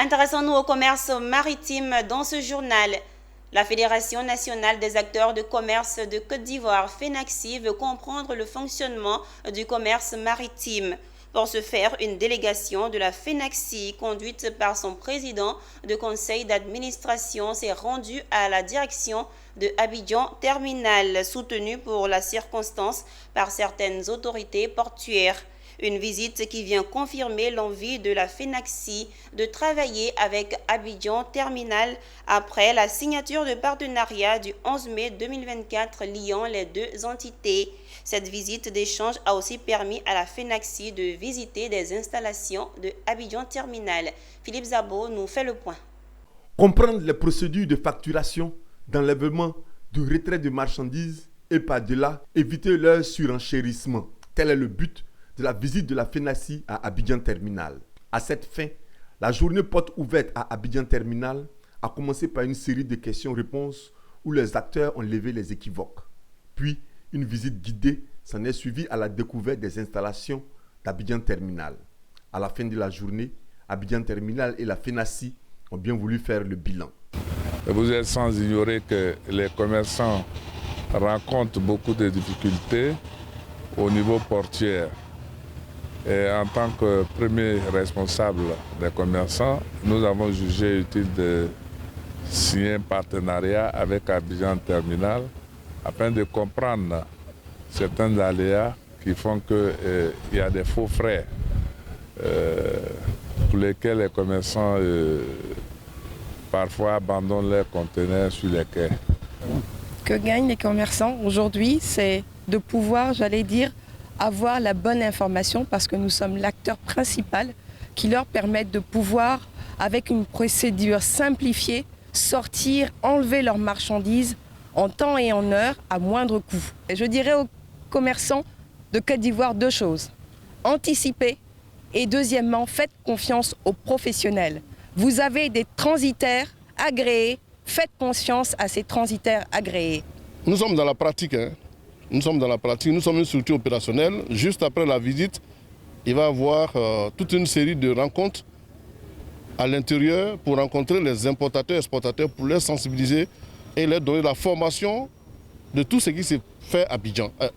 Intéressons-nous au commerce maritime dans ce journal. La Fédération nationale des acteurs de commerce de Côte d'Ivoire, FENACSI, veut comprendre le fonctionnement du commerce maritime. Pour ce faire, une délégation de la FENACSI, conduite par son président de conseil d'administration, s'est rendue à la direction de Abidjan Terminal, soutenue pour la circonstance par certaines autorités portuaires. Une visite qui vient confirmer l'envie de la FENACSI de travailler avec Abidjan Terminal après la signature de partenariat du 11 mai 2024 liant les deux entités. Cette visite d'échange a aussi permis à la FENACSI de visiter des installations de Abidjan Terminal. Philippe Zabo nous fait le point. Comprendre les procédures de facturation, d'enlèvement, de retrait de marchandises et par-delà, éviter leur surenchérissement. Tel est le but de la visite de la FENACSI à Abidjan Terminal. À cette fin, la journée porte ouverte à Abidjan Terminal a commencé par une série de questions-réponses où les acteurs ont levé les équivoques. Puis, une visite guidée s'en est suivie à la découverte des installations d'Abidjan Terminal. À la fin de la journée, Abidjan Terminal et la FENACSI ont bien voulu faire le bilan. Vous êtes sans ignorer que les commerçants rencontrent beaucoup de difficultés au niveau portuaire. Et en tant que premier responsable des commerçants, nous avons jugé utile de signer un partenariat avec Abidjan Terminal afin de comprendre certains aléas qui font qu'il y a des faux frais pour lesquels les commerçants parfois abandonnent leurs conteneurs sur les quais. Que gagnent les commerçants aujourd'hui, c'est de pouvoir, avoir la bonne information parce que nous sommes l'acteur principal qui leur permet de pouvoir, avec une procédure simplifiée, sortir, enlever leurs marchandises en temps et en heure à moindre coût. Et je dirais aux commerçants de Côte d'Ivoire deux choses. Anticipez et deuxièmement, faites confiance aux professionnels. Vous avez des transitaires agréés, faites confiance à ces transitaires agréés. Nous sommes dans la pratique. Nous sommes une structure opérationnelle. Juste après la visite, il va y avoir toute une série de rencontres à l'intérieur pour rencontrer les importateurs et exportateurs, pour les sensibiliser et leur donner la formation de tout ce qui se fait à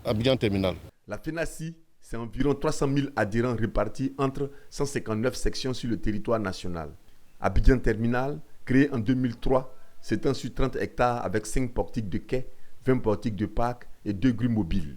Abidjan Terminal. La FENACSI, c'est environ 300 000 adhérents répartis entre 159 sections sur le territoire national. Abidjan Terminal, créé en 2003, s'étend sur 30 hectares avec 5 portiques de quai, 20 portiques de parc et 2 grues mobiles.